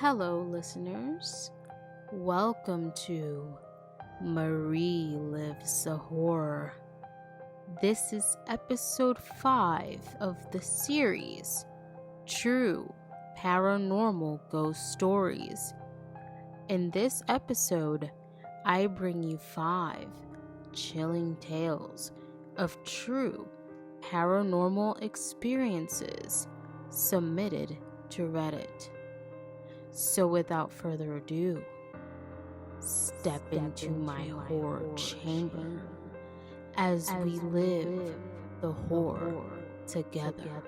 Hello, listeners. Welcome to Marie Lives the Horror. This is episode 5 of the series True Paranormal Ghost Stories. In this episode, I bring you 5 chilling tales of true paranormal experiences submitted to Reddit. So without further ado, step into my horror chamber as we live the horror together.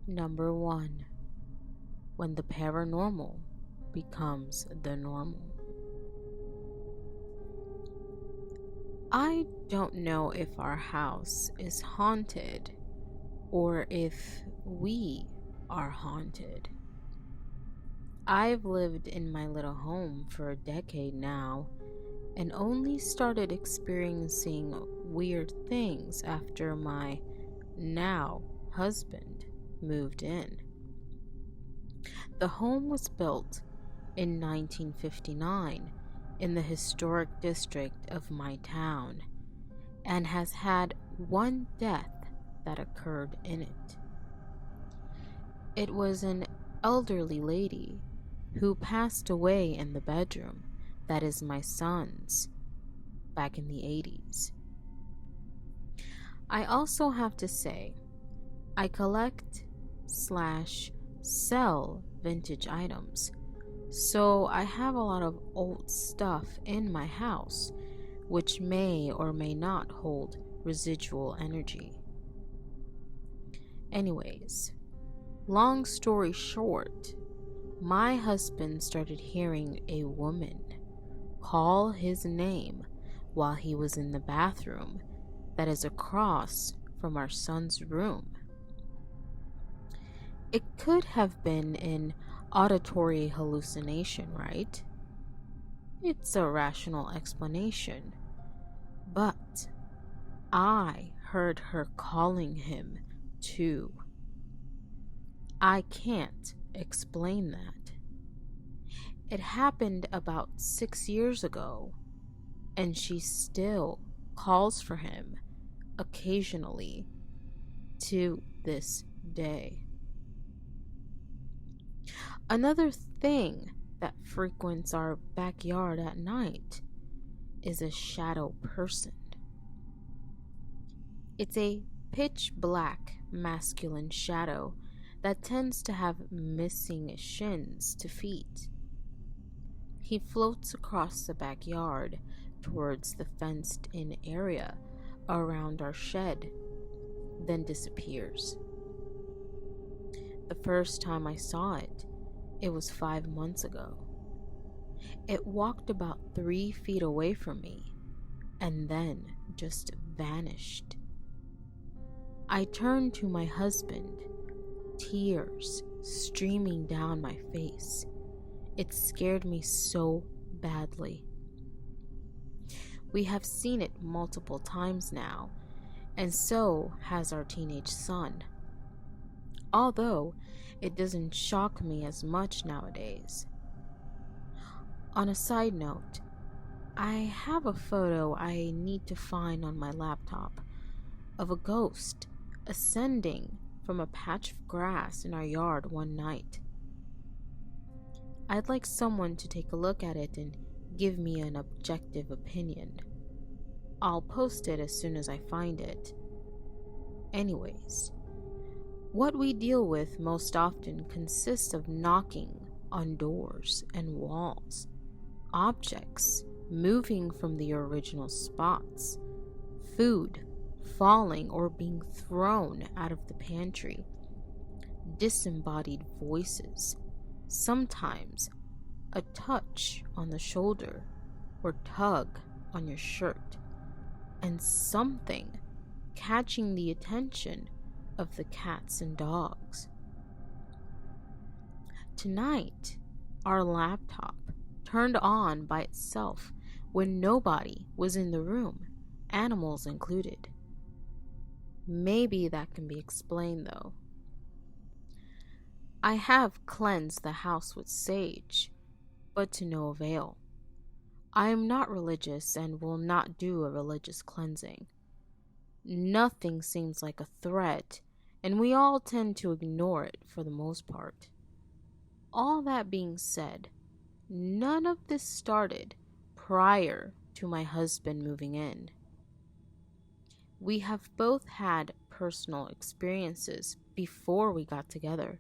Number 1. When the paranormal becomes the normal. I don't know if our house is haunted or if we are haunted. I've lived in my little home for a decade now and only started experiencing weird things after my now husband moved in. The home was built in 1959 in the historic district of my town and has had one death that occurred in it. It was an elderly lady who passed away in the bedroom that is my son's back in the 80s. I also have to say, I collect/sell vintage items. So I have a lot of old stuff in my house, which may or may not hold residual energy. Anyways, long story short, my husband started hearing a woman call his name while he was in the bathroom that is across from our son's room. It could have been an auditory hallucination, right? It's a rational explanation. But I heard her calling him too. I can't explain that. It happened about 6 years ago, and she still calls for him occasionally to this day. Another thing that frequents our backyard at night is a shadow person. It's a pitch black masculine shadow that tends to have missing shins to feet. He floats across the backyard towards the fenced-in area around our shed, then disappears. The first time I saw it, it was 5 months ago. It walked about 3 feet away from me and then just vanished. I turned to my husband, tears streaming down my face. It scared me so badly. We have seen it multiple times now, and so has our teenage son. Although it doesn't shock me as much nowadays. On a side note, I have a photo I need to find on my laptop of a ghost ascending from a patch of grass in our yard one night. I'd like someone to take a look at it and give me an objective opinion. I'll post it as soon as I find it. Anyways, what we deal with most often consists of knocking on doors and walls, objects moving from the original spots, food falling or being thrown out of the pantry, disembodied voices, sometimes a touch on the shoulder or tug on your shirt, and something catching the attention of the cats and dogs. Tonight, our laptop turned on by itself when nobody was in the room, animals included. Maybe that can be explained though. I have cleansed the house with sage, but to no avail. I am not religious and will not do a religious cleansing. Nothing seems like a threat, and we all tend to ignore it for the most part. All that being said, none of this started prior to my husband moving in. We have both had personal experiences before we got together,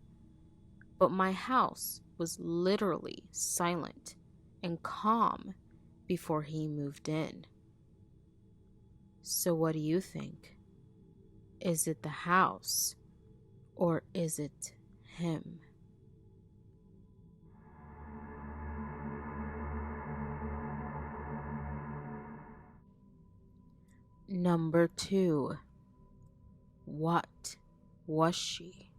but my house was literally silent and calm before he moved in. So what do you think? Is it the house or is it him? Number 2. What was she?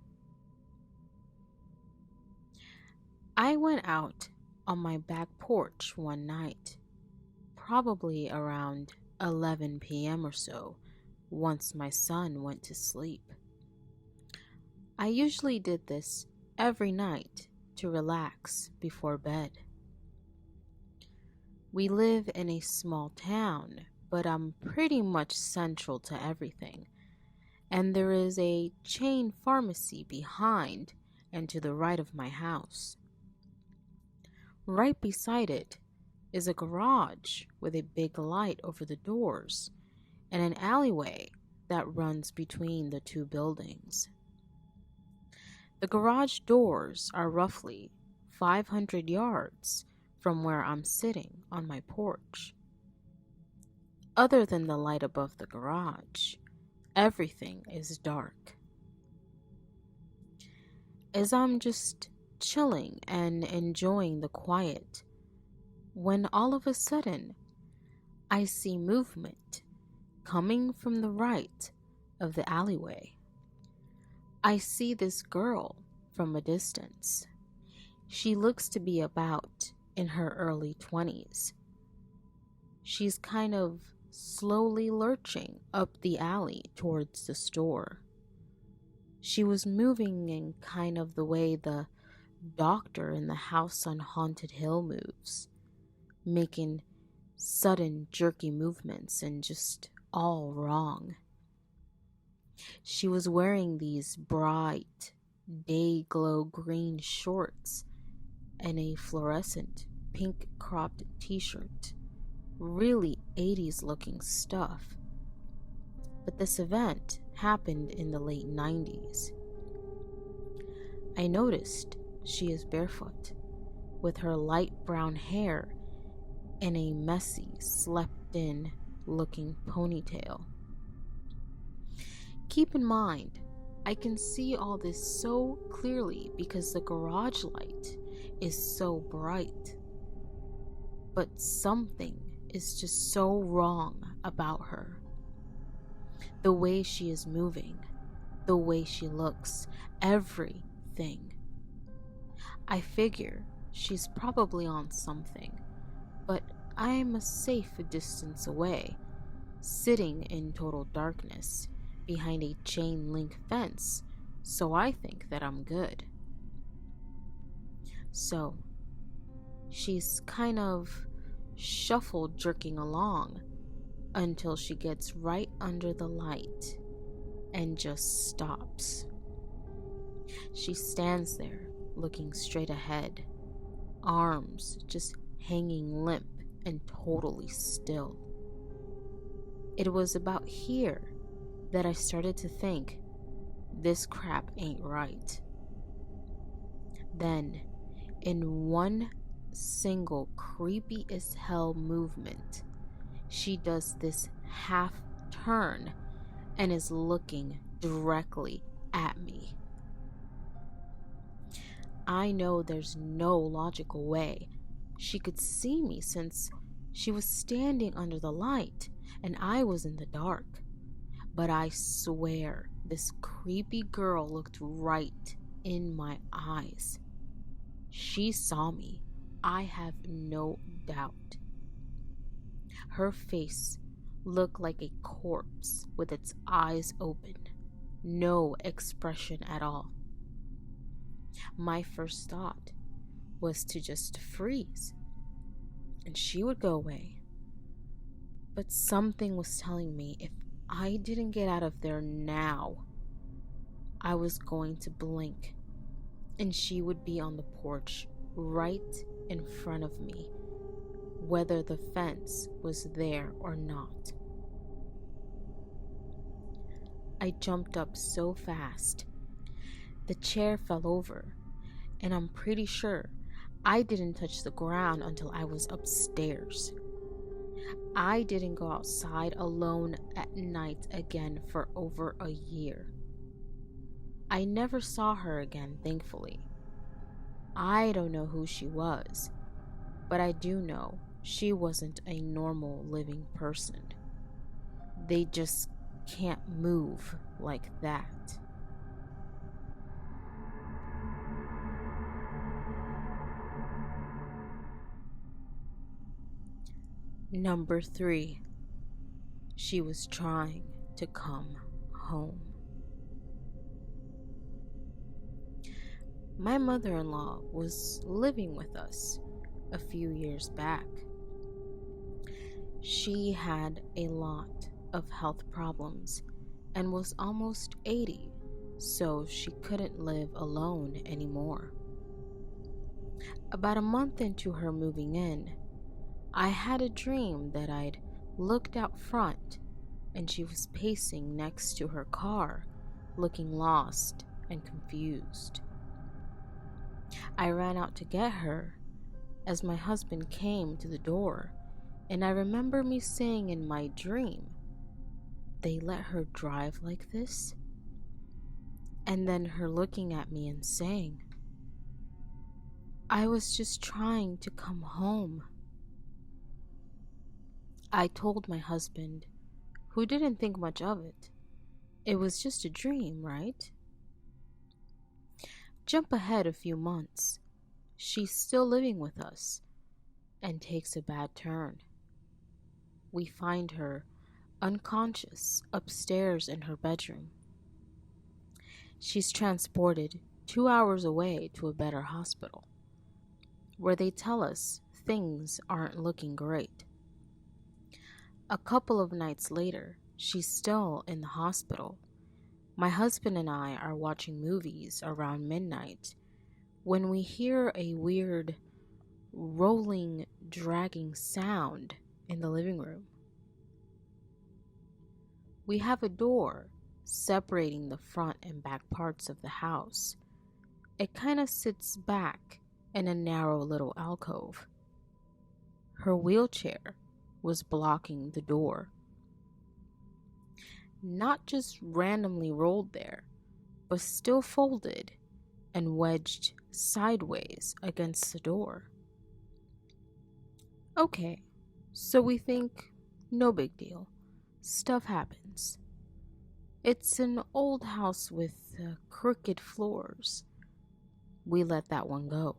I went out on my back porch one night, probably around 11 p.m. or so, once my son went to sleep. I usually did this every night to relax before bed. We live in a small town, but I'm pretty much central to everything, and there is a chain pharmacy behind and to the right of my house. Right beside it is a garage with a big light over the doors and an alleyway that runs between the two buildings. The garage doors are roughly 500 yards from where I'm sitting on my porch. Other than the light above the garage, everything is dark. As I'm just chilling and enjoying the quiet, when all of a sudden I see movement coming from the right of the alleyway. I see this girl from a distance. She looks to be about in her early 20s. She's kind of slowly lurching up the alley towards the store. She was moving in kind of the way the doctor in the house on Haunted Hill moves, making sudden jerky movements and just all wrong. She was wearing these bright day glow green shorts and a fluorescent pink cropped t-shirt. Really 80s looking stuff. But this event happened in the late 90s. I noticed she is barefoot, with her light brown hair and a messy, slept-in looking ponytail. Keep in mind, I can see all this so clearly because the garage light is so bright. But something is just so wrong about her. The way she is moving, the way she looks, everything. I figure she's probably on something, but I'm a safe distance away, sitting in total darkness behind a chain link fence, so I think that I'm good. So, she's kind of shuffle jerking along until she gets right under the light and just stops. She stands there looking straight ahead, arms just hanging limp and totally still. It was about here that I started to think, this crap ain't right. Then, in one single creepy as hell movement, she does this half turn and is looking directly at me. I know there's no logical way she could see me since she was standing under the light and I was in the dark. But I swear this creepy girl looked right in my eyes. She saw me, I have no doubt. Her face looked like a corpse with its eyes open, no expression at all. My first thought was to just freeze and she would go away. But something was telling me if I didn't get out of there now, I was going to blink and she would be on the porch right in front of me, whether the fence was there or not. I jumped up so fast, the chair fell over, and I'm pretty sure I didn't touch the ground until I was upstairs. I didn't go outside alone at night again for over a year. I never saw her again, thankfully. I don't know who she was, but I do know she wasn't a normal living person. They just can't move like that. Number 3. She was trying to come home. My mother-in-law was living with us a few years back. She had a lot of health problems and was almost 80, so she couldn't live alone anymore. About a month into her moving in, I had a dream that I'd looked out front and she was pacing next to her car, looking lost and confused. I ran out to get her as my husband came to the door, and I remember me saying in my dream, "They let her drive like this?" And then her looking at me and saying, "I was just trying to come home." I told my husband, who didn't think much of it. It was just a dream, right? Jump ahead a few months. She's still living with us and takes a bad turn. We find her unconscious upstairs in her bedroom. She's transported 2 hours away to a better hospital, where they tell us things aren't looking great. A couple of nights later, she's still in the hospital. My husband and I are watching movies around midnight when we hear a weird, rolling, dragging sound in the living room. We have a door separating the front and back parts of the house. It kind of sits back in a narrow little alcove. Her wheelchair was blocking the door. Not just randomly rolled there, but still folded and wedged sideways against the door. Okay, so we think, no big deal. Stuff happens. It's an old house with crooked floors. We let that one go.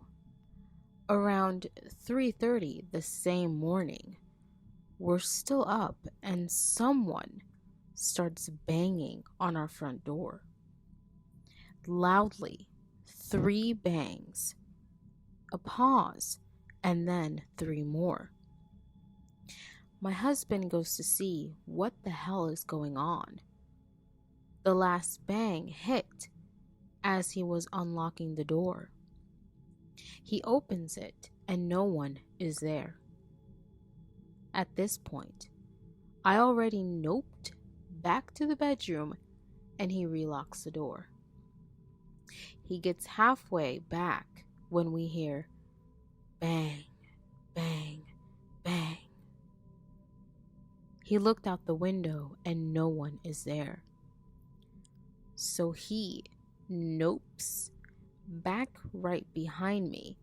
Around 3:30 the same morning, we're still up and someone starts banging on our front door. Loudly, 3 bangs, a pause, and then 3 more. My husband goes to see what the hell is going on. The last bang hit as he was unlocking the door. He opens it and no one is there. At this point, I already noped back to the bedroom and he relocks the door. He gets halfway back when we hear bang, bang, bang. He looked out the window and no one is there. So he nopes back right behind me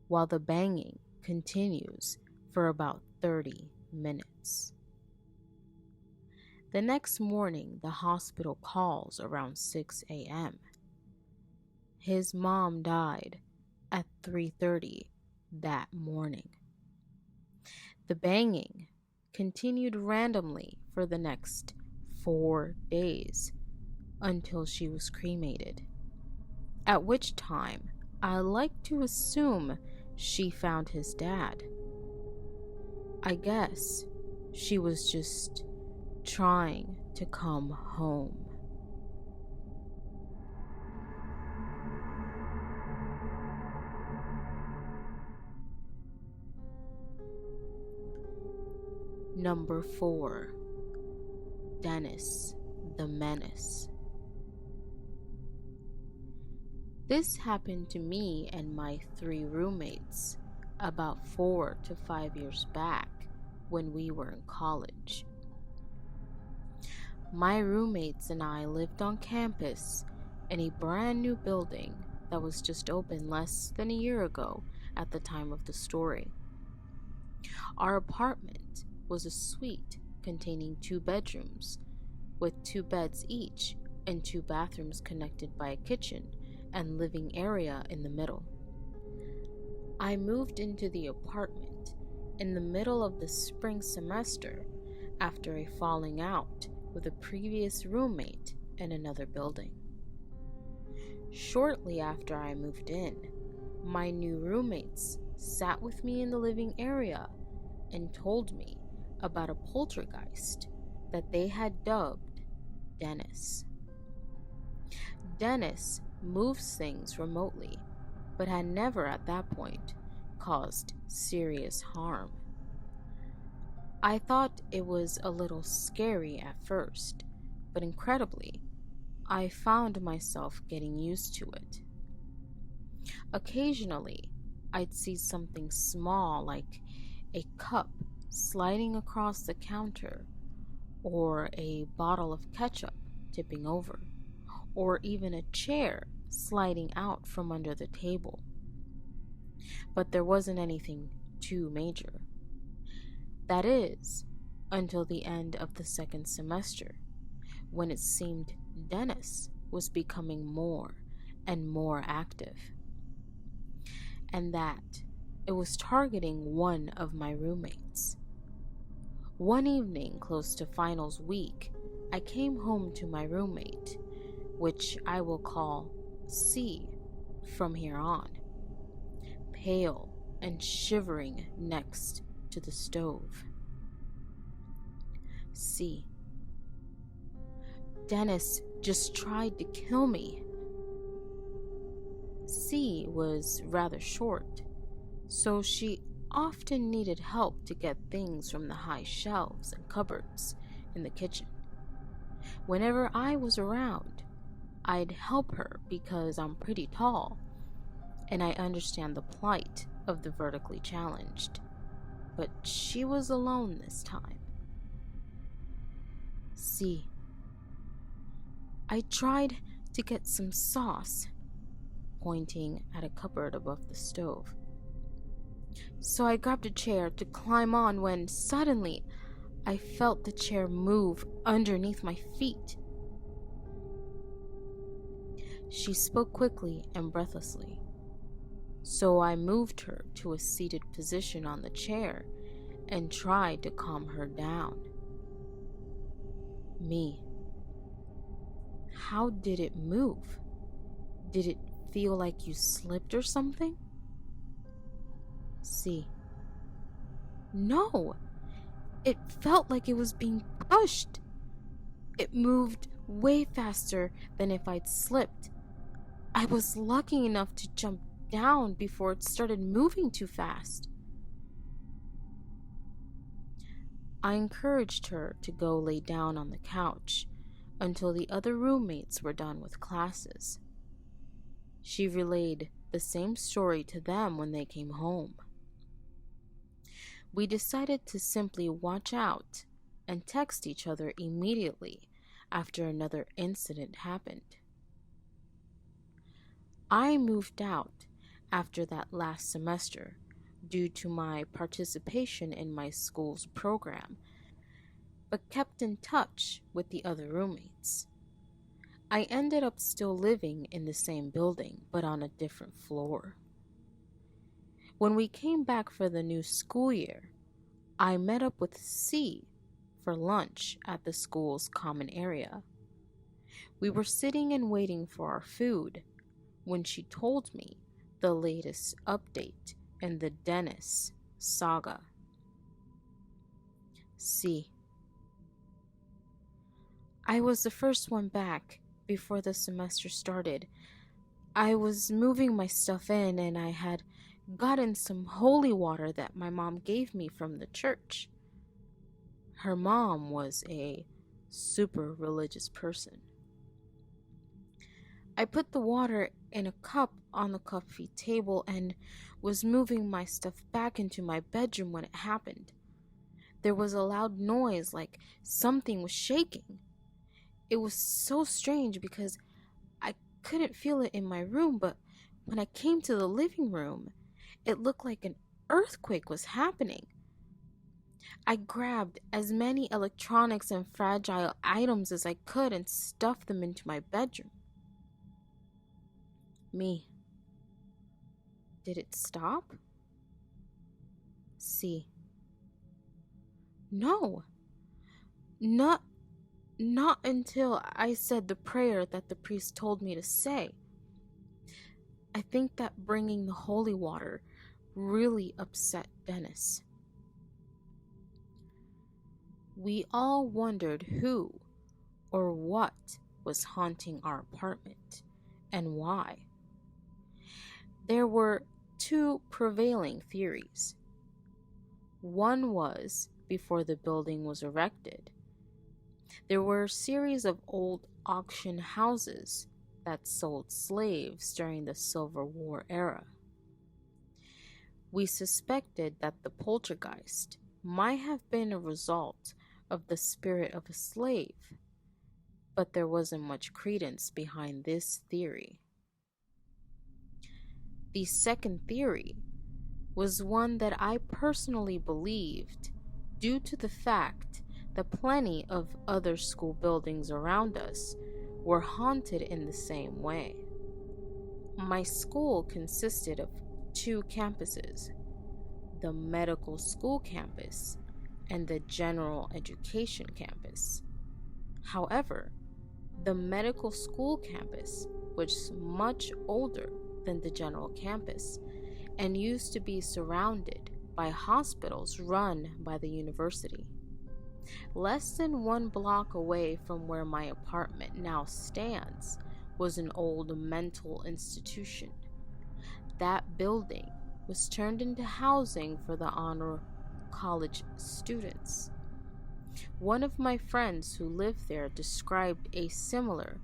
while the banging continues for about 30 minutes. The next morning, the hospital calls around 6 a.m. His mom died at 3:30 that morning. The banging continued randomly for the next 4 days until she was cremated. At which time, I like to assume she found his dad. I guess she was just trying to come home. Number 4. Dennis the Menace. This happened to me and my 3 roommates about 4 to 5 years back when we were in college. My roommates and I lived on campus in a brand new building that was just opened less than a year ago at the time of the story. Our apartment was a suite containing 2 bedrooms with 2 beds each and 2 bathrooms connected by a kitchen and living area in the middle. I moved into the apartment in the middle of the spring semester after a falling out with a previous roommate in another building. Shortly after I moved in, my new roommates sat with me in the living area and told me about a poltergeist that they had dubbed Dennis. Dennis moves things remotely, but had never at that point caused serious harm. I thought it was a little scary at first, but incredibly, I found myself getting used to it. Occasionally, I'd see something small like a cup sliding across the counter, or a bottle of ketchup tipping over, or even a chair sliding out from under the table. But there wasn't anything too major. That is, until the end of the second semester, when it seemed Dennis was becoming more and more active, and that it was targeting one of my roommates. One evening close to finals week, I came home to my roommate, which I will call C from here on, pale and shivering next to the stove. C. Dennis just tried to kill me. C was rather short, so she often needed help to get things from the high shelves and cupboards in the kitchen. Whenever I was around, I'd help her because I'm pretty tall, and I understand the plight of the vertically challenged. But she was alone this time. C. I tried to get some sauce, pointing at a cupboard above the stove. So I grabbed a chair to climb on when suddenly I felt the chair move underneath my feet. She spoke quickly and breathlessly, so I moved her to a seated position on the chair and tried to calm her down. Me. How did it move? Did it feel like you slipped or something? C. No, it felt like it was being pushed. It moved way faster than if I'd slipped. I was lucky enough to jump down before it started moving too fast. I encouraged her to go lay down on the couch until the other roommates were done with classes. She relayed the same story to them when they came home. We decided to simply watch out and text each other immediately after another incident happened. I moved out after that last semester due to my participation in my school's program, but kept in touch with the other roommates. I ended up still living in the same building, but on a different floor. When we came back for the new school year, I met up with C for lunch at the school's common area. We were sitting and waiting for our food when she told me the latest update in the Menace saga. See, I was the first one back before the semester started. I was moving my stuff in and I had gotten some holy water that my mom gave me from the church. Her mom was a super religious person. I put the water in a cup on the coffee table and was moving my stuff back into my bedroom when it happened. There was a loud noise like something was shaking. It was so strange because I couldn't feel it in my room, but when I came to the living room, it looked like an earthquake was happening. I grabbed as many electronics and fragile items as I could and stuffed them into my bedroom. Me. Did it stop? See. No. Not until I said the prayer that the priest told me to say. I think that bringing the holy water really upset Menace. We all wondered who or what was haunting our apartment and why. There were two prevailing theories. One was before the building was erected, there were a series of old auction houses that sold slaves during the Civil War era. We suspected that the poltergeist might have been a result of the spirit of a slave, but there wasn't much credence behind this theory. The second theory was one that I personally believed due to the fact that plenty of other school buildings around us were haunted in the same way. My school consisted of two campuses, the medical school campus and the general education campus. However, the medical school campus was much older than the general campus and used to be surrounded by hospitals run by the university. Less than 1 block away from where my apartment now stands was an old mental institution. That building was turned into housing for the honor college students. One of my friends who lived there described a similar,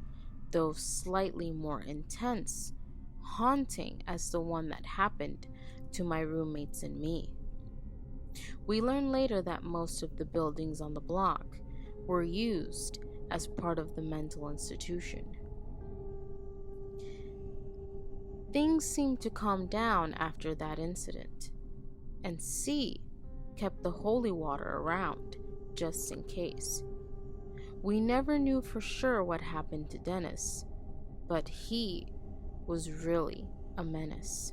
though slightly more intense, haunting as the one that happened to my roommates and me. We learned later that most of the buildings on the block were used as part of the mental institution. Things seemed to calm down after that incident, and C kept the holy water around just in case. We never knew for sure what happened to Dennis, but he was really a menace.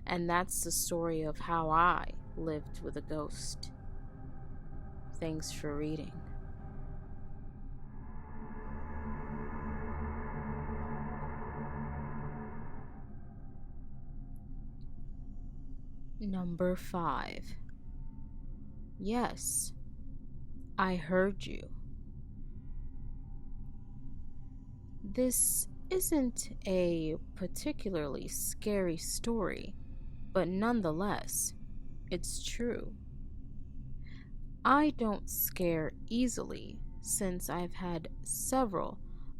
And that's the story of how I lived with a ghost. Thanks for reading. Number 5. Yes, I heard you. This isn't a particularly scary story, but nonetheless, it's true. I don't scare easily since I've had several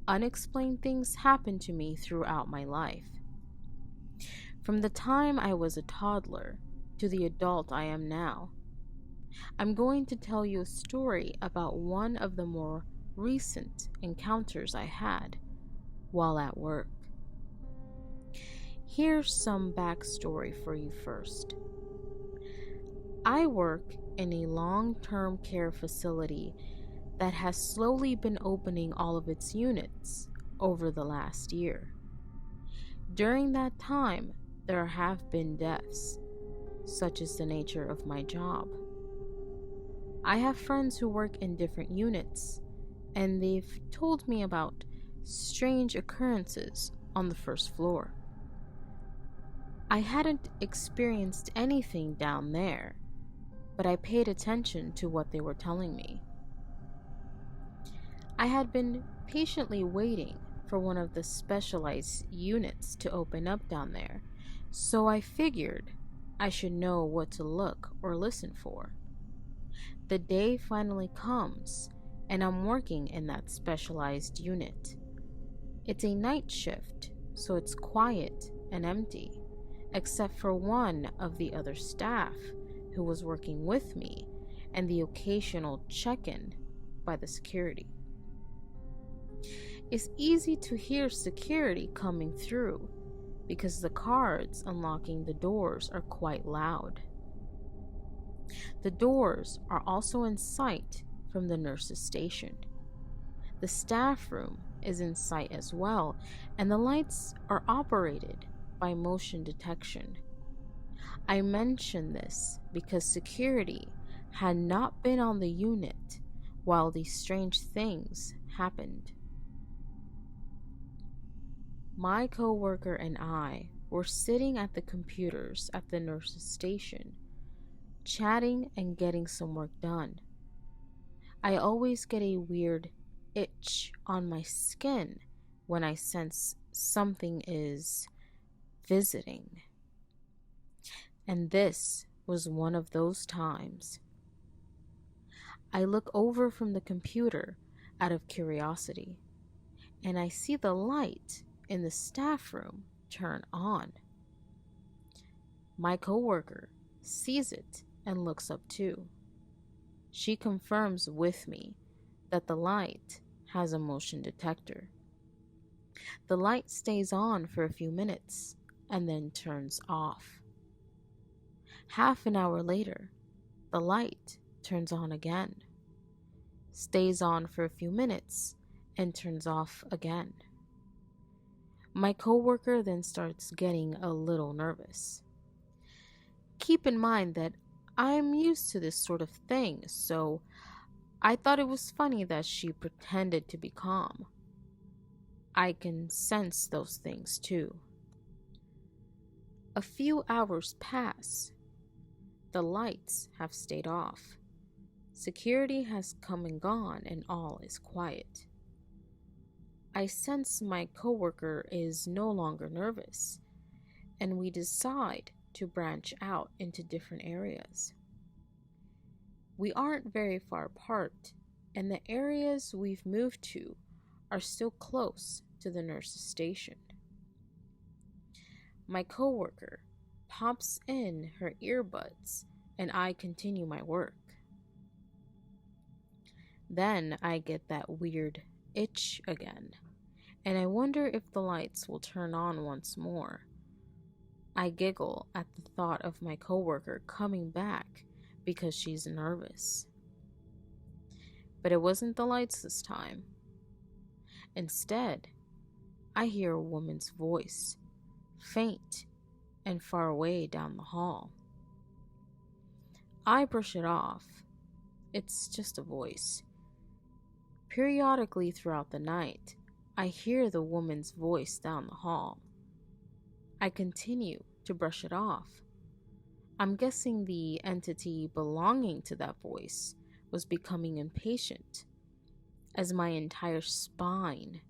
unexplained things happen to me throughout my life. From the time I was a toddler to the adult I am now, I'm going to tell you a story about one of the more recent encounters I had while at work. Here's some backstory for you first. I work in a long-term care facility that has slowly been opening all of its units over the last year. During that time, there have been deaths, such is the nature of my job. I have friends who work in different units, and they've told me about strange occurrences on the first floor. I hadn't experienced anything down there, but I paid attention to what they were telling me. I had been patiently waiting for one of the specialized units to open up down there, so I figured I should know what to look or listen for. The day finally comes, and I'm working in that specialized unit. It's a night shift, so it's quiet and empty, except for one of the other staff who was working with me and the occasional check-in by the security. It's easy to hear security coming through because the cards unlocking the doors are quite loud. The doors are also in sight from the nurse's station. The staff room is in sight as well, and the lights are operated by motion detection. I mention this because security had not been on the unit while these strange things happened. My coworker and I were sitting at the computers at the nurse's station, chatting and getting some work done. I always get a weird itch on my skin when I sense something is visiting. And this was one of those times. I look over from the computer out of curiosity, and I see the light in the staff room turn on. My coworker sees it and looks up too. She confirms with me that the light has a motion detector. The light stays on for a few minutes and then turns off. Half an hour later, the light turns on again, stays on for a few minutes, and turns off again. My coworker then starts getting a little nervous. Keep in mind that I'm used to this sort of thing, so I thought it was funny that she pretended to be calm. I can sense those things too. A few hours pass. The lights have stayed off. Security has come and gone, and all is quiet. I sense my coworker is no longer nervous, and we decide to branch out into different areas. We aren't very far apart, and the areas we've moved to are still close to the nurse's station. My coworker pops in her earbuds, and I continue my work. Then I get that weird itch again, and I wonder if the lights will turn on once more. I giggle at the thought of my coworker coming back because she's nervous. But it wasn't the lights this time. Instead, I hear a woman's voice, faint and far away down the hall. I brush it off. It's just a voice. Periodically throughout the night, I hear the woman's voice down the hall. I continue to brush it off. I'm guessing the entity belonging to that voice was becoming impatient, as my entire spine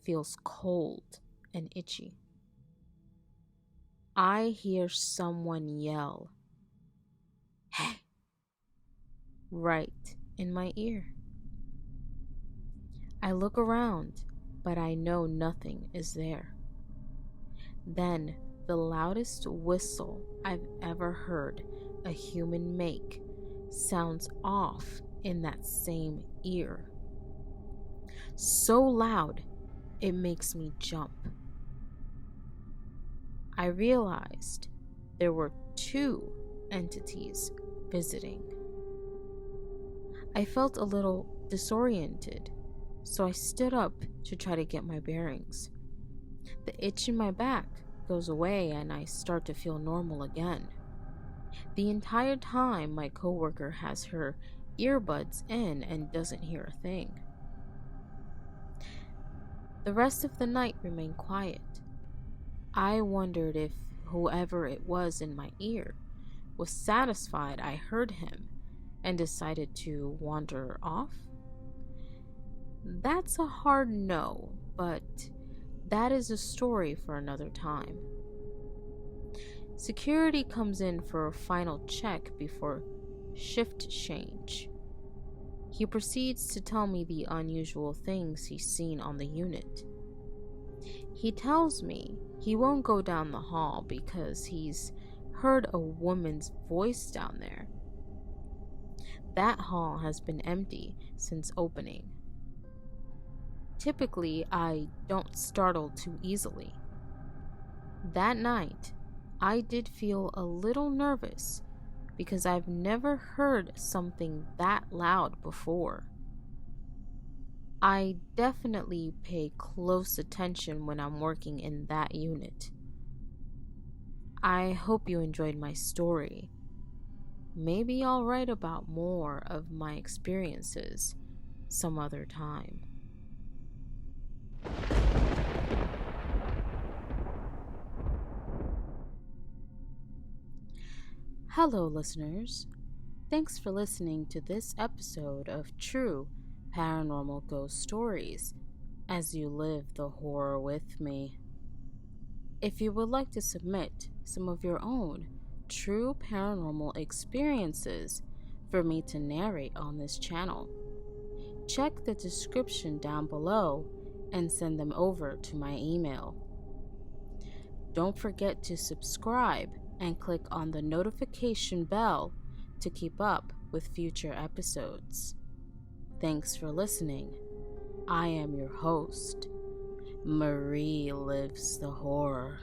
feels cold and itchy. I hear someone yell, "Hey!" right in my ear. I look around, but I know nothing is there. Then the loudest whistle I've ever heard a human make sounds off in that same ear. So loud, it makes me jump. I realized there were two entities visiting. I felt a little disoriented, so I stood up to try to get my bearings. The itch in my back goes away and I start to feel normal again. The entire time my coworker has her earbuds in and doesn't hear a thing. The rest of the night remained quiet. I wondered if whoever it was in my ear was satisfied I heard him and decided to wander off. That's a hard no, but that is a story for another time. Security comes in for a final check before shift change. He proceeds to tell me the unusual things he's seen on the unit. He tells me he won't go down the hall because he's heard a woman's voice down there. That hall has been empty since opening. Typically, I don't startle too easily. That night, I did feel a little nervous because I've never heard something that loud before. I definitely pay close attention when I'm working in that unit. I hope you enjoyed my story. Maybe I'll write about more of my experiences some other time. Hello, listeners. Thanks for listening to this episode of True Paranormal Ghost Stories as you live the horror with me. If you would like to submit some of your own true paranormal experiences for me to narrate on this channel, check the description down below and send them over to my email. Don't forget to subscribe and click on the notification bell to keep up with future episodes. Thanks for listening. I am your host, Marie Lives the Horror.